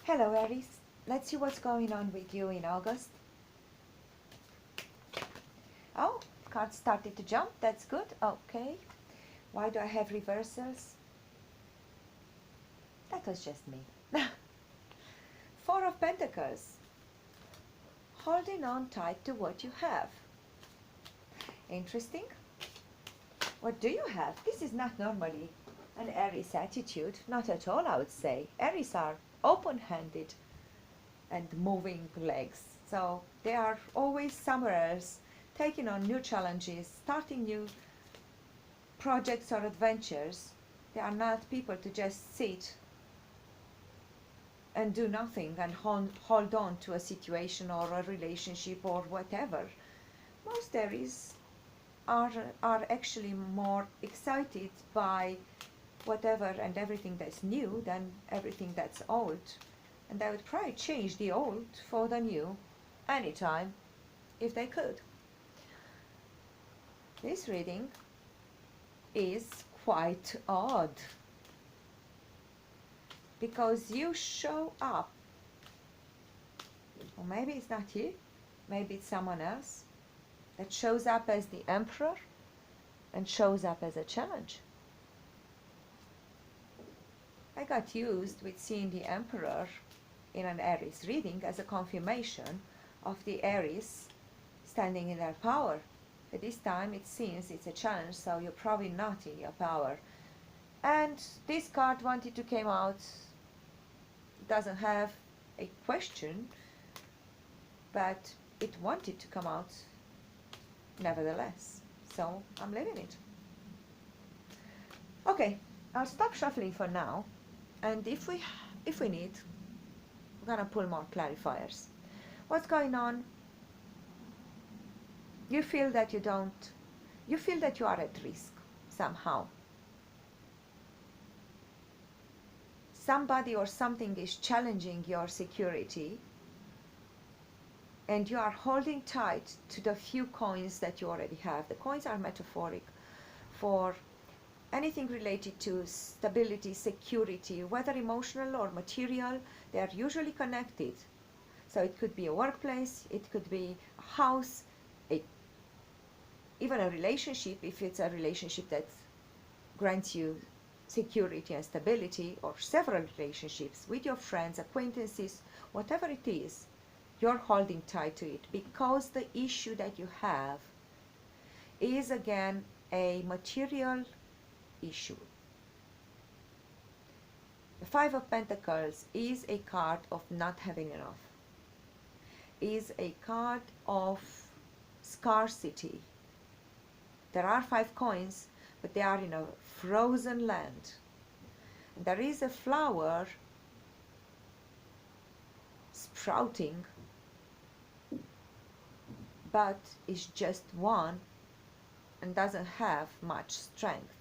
Hello Aries, let's see what's going on with you in August. Oh, cards started to jump, that's good, okay. Why do I have reversals? That was just me. Four of Pentacles, holding on tight to what you have. Interesting. What do you have? This is not normally an Aries attitude, not at all I would say. Aries are open-handed and moving legs. So they are always somewhere else, taking on new challenges, starting new projects or adventures. They are not people to just sit and do nothing and hold on to a situation or a relationship or whatever. Most Aries are actually more excited by whatever and everything that's new than everything that's old. And they would probably change the old for the new anytime if they could. This reading is quite odd because you show up, or maybe it's not you, maybe it's someone else that shows up as the Emperor and shows up as a challenge. I got used with seeing the Emperor in an Aries reading as a confirmation of the Aries standing in their power. But this time it seems it's a challenge, so you're probably not in your power. And this card wanted to come out, doesn't have a question, but it wanted to come out nevertheless. So I'm leaving it. Okay, I'll stop shuffling for now, and if we need, we're gonna pull more clarifiers. What's going on? You feel that you are at risk somehow. Somebody or something is challenging your security, and you are holding tight to the few coins that you already have. The coins are metaphoric for anything related to stability, security, whether emotional or material. They are usually connected. So it could be a workplace, it could be a house, even a relationship, if it's a relationship that grants you security and stability, or several relationships with your friends, acquaintances, whatever it is, you're holding tight to it because the issue that you have is again a material issue. The Five of Pentacles is a card of not having enough, is a card of scarcity. There are 5 coins, but they are in a frozen land. And there is a flower sprouting, but it's just one and doesn't have much strength.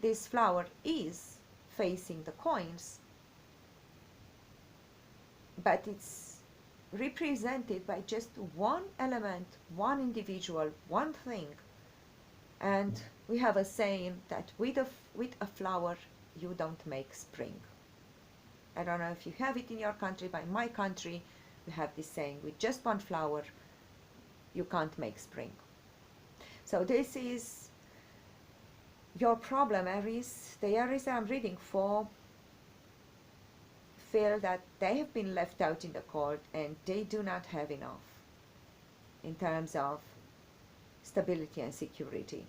This flower is facing the coins, but it's represented by just one element, one individual, one thing. And we have a saying that with a flower you don't make spring. I don't know if you have it in your country, but in my country we have this saying, with just one flower you can't make spring. So this is your problem, Aries. The Aries I'm reading for feel that they have been left out in the cold and they do not have enough in terms of stability and security.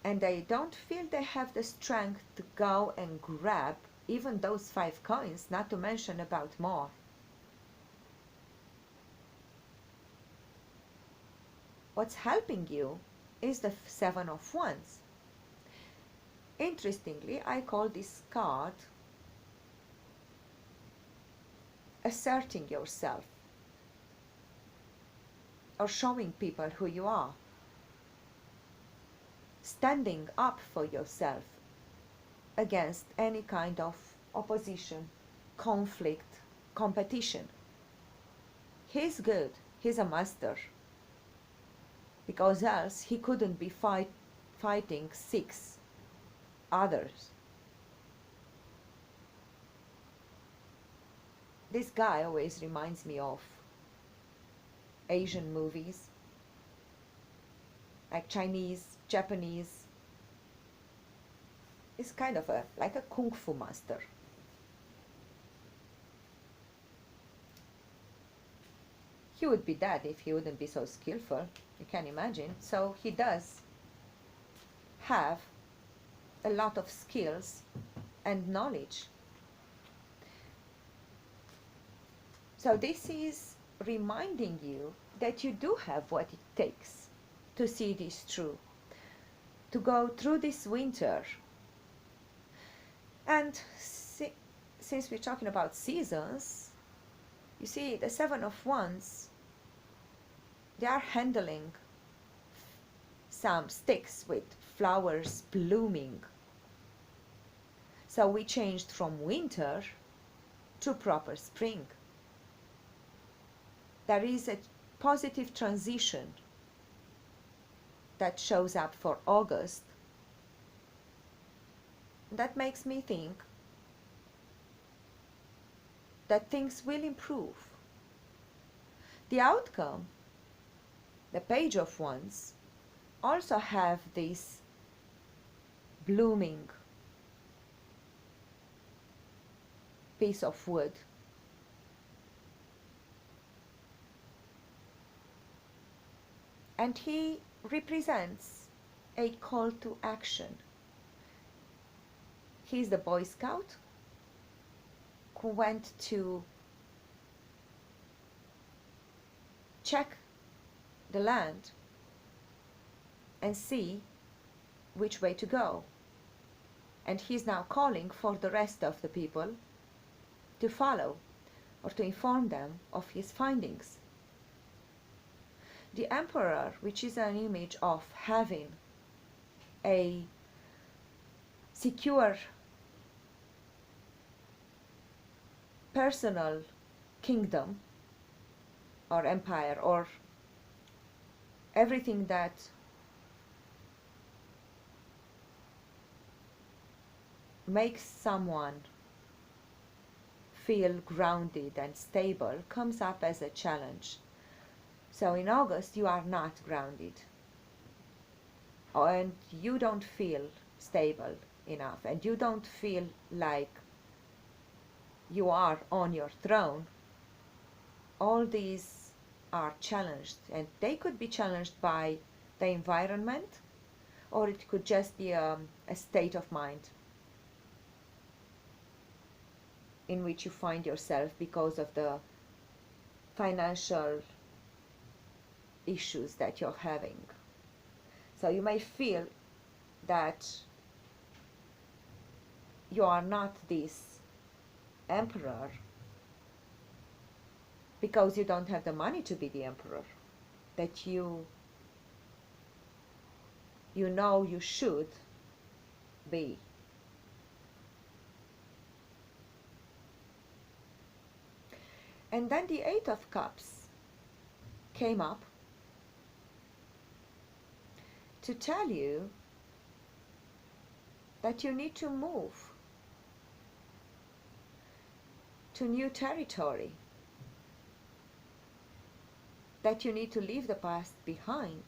And they don't feel they have the strength to go and grab even those 5 coins, not to mention about more. What's helping you is the 7 of Wands. Interestingly, I call this card asserting yourself or showing people who you are, standing up for yourself against any kind of opposition, conflict, competition. He's good, he's a master, because else he couldn't be fighting 6 others. This guy always reminds me of Asian movies, like Chinese, Japanese. He's kind of like a kung fu master. He would be dead if he wouldn't be so skillful, you can imagine. So he does have a lot of skills and knowledge. So this is reminding you that you do have what it takes to see this through, to go through this winter. And since we're talking about seasons, you see the Seven of Wands, they are handling some sticks with flowers blooming. So we changed from winter to proper spring. There is a positive transition that shows up for August. That makes me think that things will improve. The outcome, the Page of Wands, also have this blooming piece of wood. And he represents a call to action. He's the Boy Scout who went to check the land and see which way to go. And he's now calling for the rest of the people to follow or to inform them of his findings. The Emperor, which is an image of having a secure personal kingdom or empire, or everything that makes someone feel grounded and stable, comes up as a challenge. So in August you are not grounded, and you don't feel stable enough, and you don't feel like you are on your throne. All these are challenged, and they could be challenged by the environment, or it could just be a state of mind in which you find yourself because of the financial issues that you're having. So you may feel that you are not this emperor because you don't have the money to be the emperor, that you know you should be. And then the Eight of Cups came up to tell you that you need to move to new territory, that you need to leave the past behind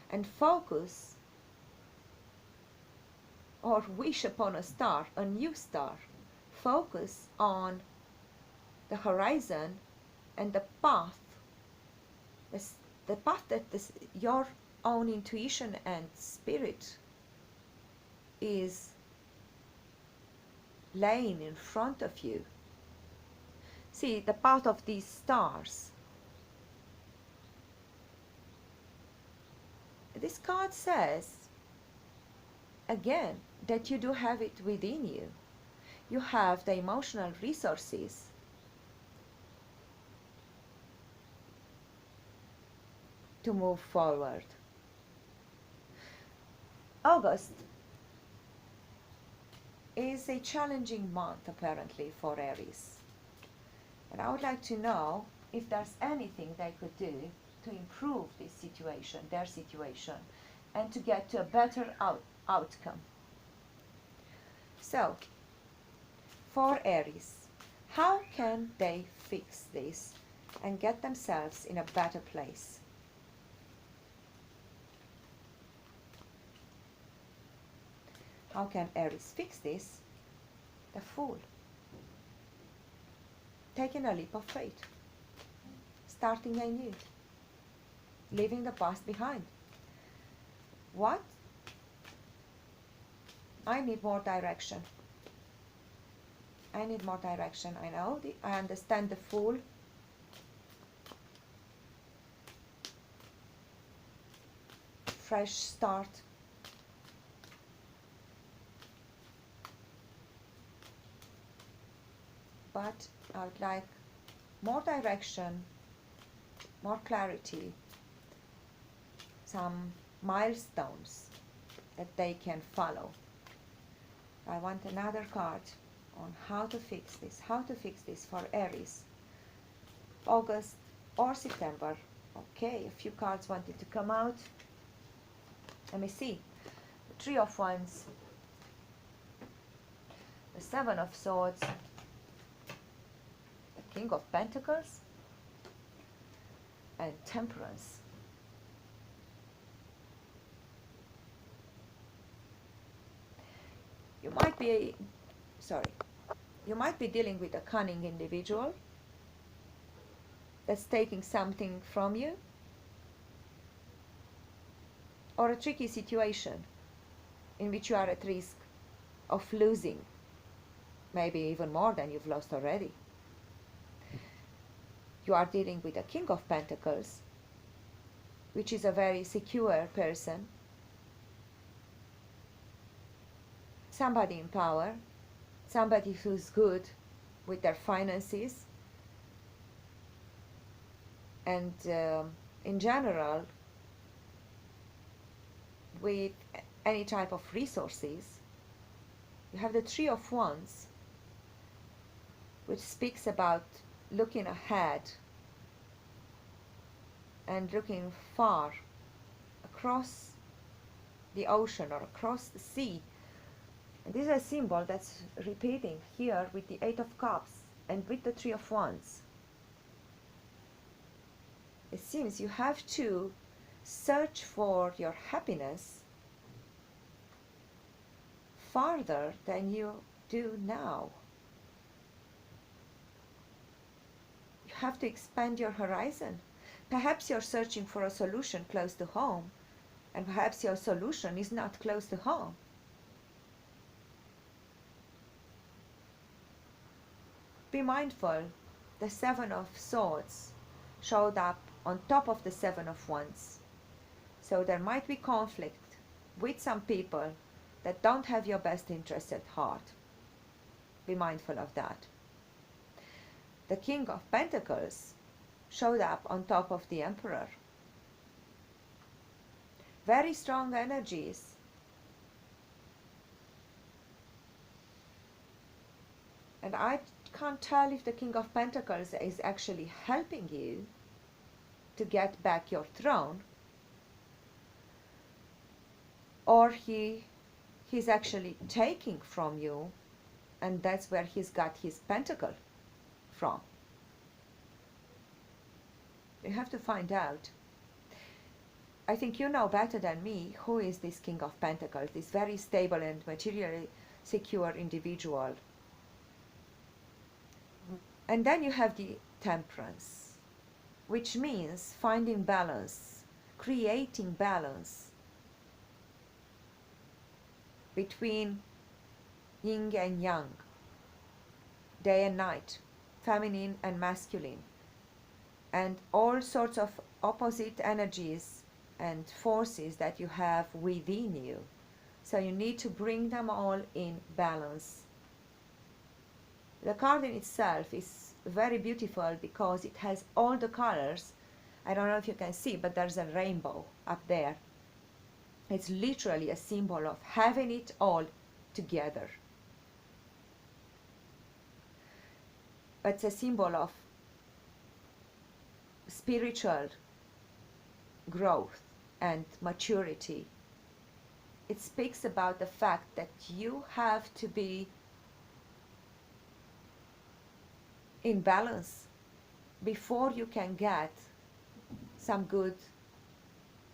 and focus or wish upon a star, a new star. Focus on the horizon and the path, the path that your own intuition and spirit is laying in front of you. See, the path of these stars. This card says, again, that you do have it within you. You have the emotional resources to move forward. August is a challenging month apparently for Aries. And I would like to know if there's anything they could do to improve this situation, their situation, and to get to a better outcome. So, for Aries, How can they fix this and get themselves in a better place? How can Aries fix this? The Fool. Taking a leap of faith. Starting anew. Leaving the past behind. What? I need more direction. I need more direction. I know. I understand the Fool. Fresh start. But I would like more direction, more clarity, some milestones that they can follow. I want another card on how to fix this for Aries. August or September. Okay, a few cards wanted to come out. Let me see. The Three of Wands, the Seven of Swords, the King of Pentacles, and Temperance. You might be dealing with a cunning individual that's taking something from you, or a tricky situation in which you are at risk of losing, maybe even more than you've lost already. You are dealing with a King of Pentacles, which is a very secure person, somebody in power, somebody who's good with their finances, and in general with any type of resources. You have the Three of Wands, which speaks about looking ahead and looking far across the ocean or across the sea. And this is a symbol that's repeating here with the Eight of Cups and with the Three of Wands. It seems you have to search for your happiness farther than you do now. You have to expand your horizon. Perhaps you're searching for a solution close to home, and perhaps your solution is not close to home. Be mindful, the Seven of Swords showed up on top of the Seven of Wands. So there might be conflict with some people that don't have your best interest at heart. Be mindful of that. The King of Pentacles showed up on top of the Emperor. Very strong energies. And I can't tell if the King of Pentacles is actually helping you to get back your throne, or he's actually taking from you, and that's where he's got his pentacle from. You have to find out. I think you know better than me who is this King of Pentacles, this very stable and materially secure individual. And then you have the Temperance, which means finding balance, creating balance between yin and yang, day and night, feminine and masculine, and all sorts of opposite energies and forces that you have within you. So you need to bring them all in balance. The card in itself is very beautiful because it has all the colors. I don't know if you can see, but there's a rainbow up there. It's literally a symbol of having it all together. But it's a symbol of spiritual growth and maturity. It speaks about the fact that you have to be in balance before you can get some good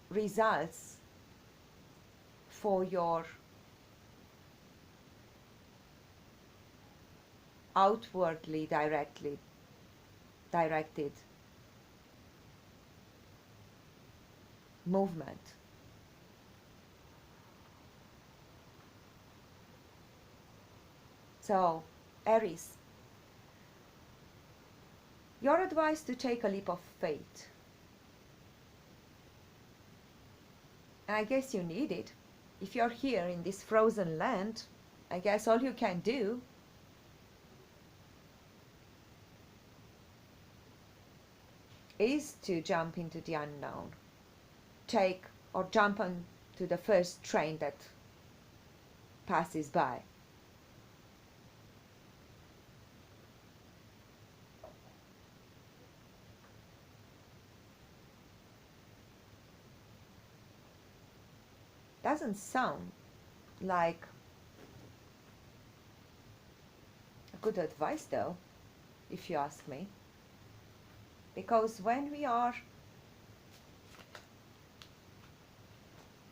results for your outwardly directed movement. So, Aries, your advice to take a leap of faith. And I guess you need it. If you're here in this frozen land, I guess all you can do is to jump into the unknown. Take or jump on to the first train that passes by. Doesn't sound like a good advice though, if you ask me. Because when we are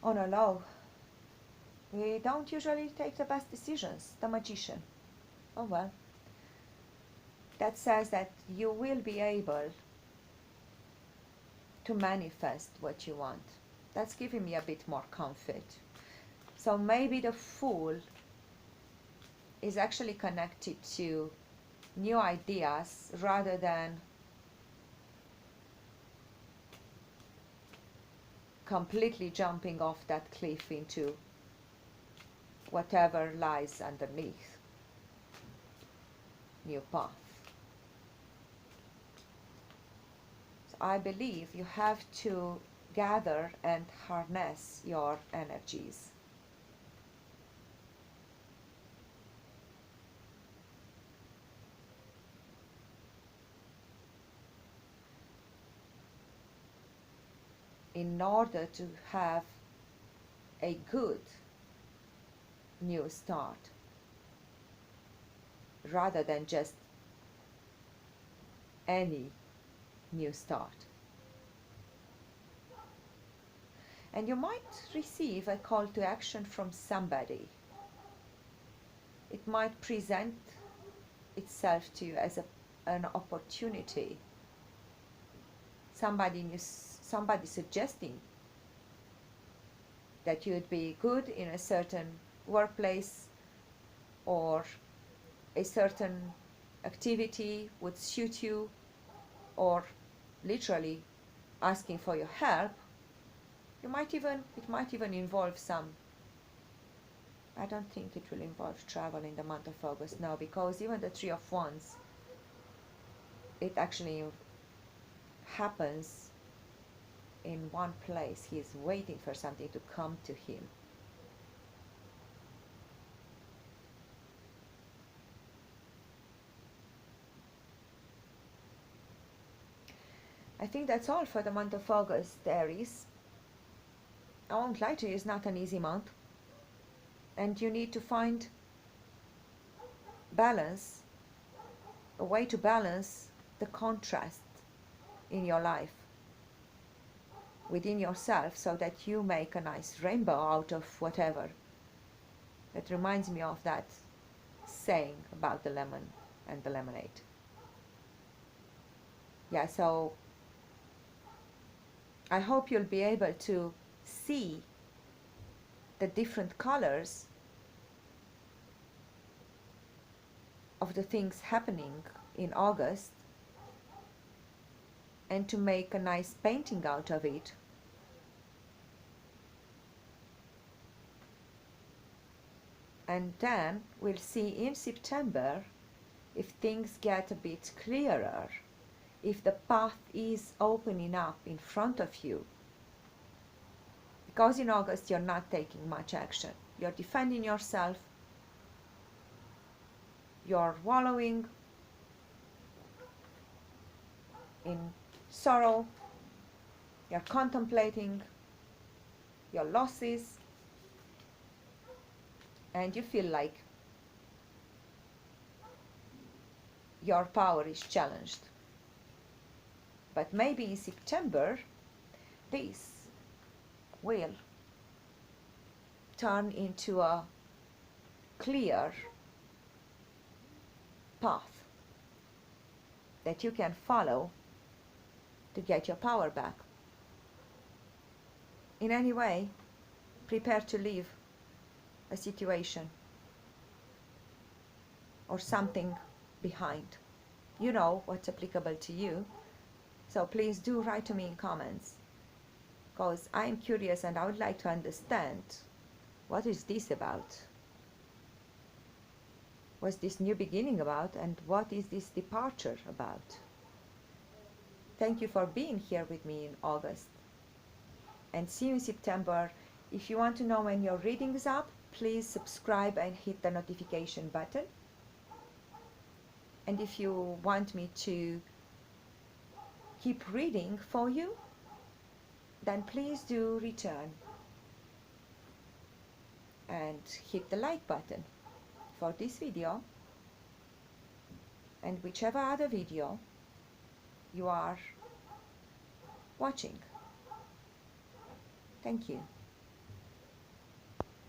on a low, we don't usually take the best decisions. The magician. Oh well. That says that you will be able to manifest what you want. That's giving me a bit more comfort. So maybe the Fool is actually connected to new ideas rather than completely jumping off that cliff into whatever lies underneath. New path. So I believe you have to gather and harness your energies. In order to have a good new start, rather than just any new start. And you might receive a call to action from somebody. It might present itself to you as an opportunity. Somebody suggesting that you'd be good in a certain workplace, or a certain activity would suit you, or literally asking for your help. It might even involve some. I don't think it will involve travel in the month of August now, because even the Three of Wands, it actually happens in one place. He is waiting for something to come to him. I think that's all for the month of August, Aries. I won't lie to you, it's not an easy month. And you need to find balance, a way to balance the contrast in your life within yourself, so that you make a nice rainbow out of whatever. That reminds me of that saying about the lemon and the lemonade. Yeah, so I hope you'll be able to see the different colors of the things happening in August, and to make a nice painting out of it. And then we'll see in September if things get a bit clearer, if the path is opening up in front of you. Because in August you're not taking much action. You're defending yourself, you're wallowing in sorrow, you're contemplating your losses, and you feel like your power is challenged. But maybe in September, this will turn into a clear path that you can follow to get your power back. In any way, prepare to leave a situation or something behind. You know what's applicable to you, so please do write to me in comments, because I am curious and I would like to understand, what is this about? What's this new beginning about, and what is this departure about? Thank you for being here with me in August, and see you in September. If you want to know when your reading is up, please subscribe and hit the notification button. And if you want me to keep reading for you, then please do return and hit the like button for this video and whichever other video you are watching. Thank you.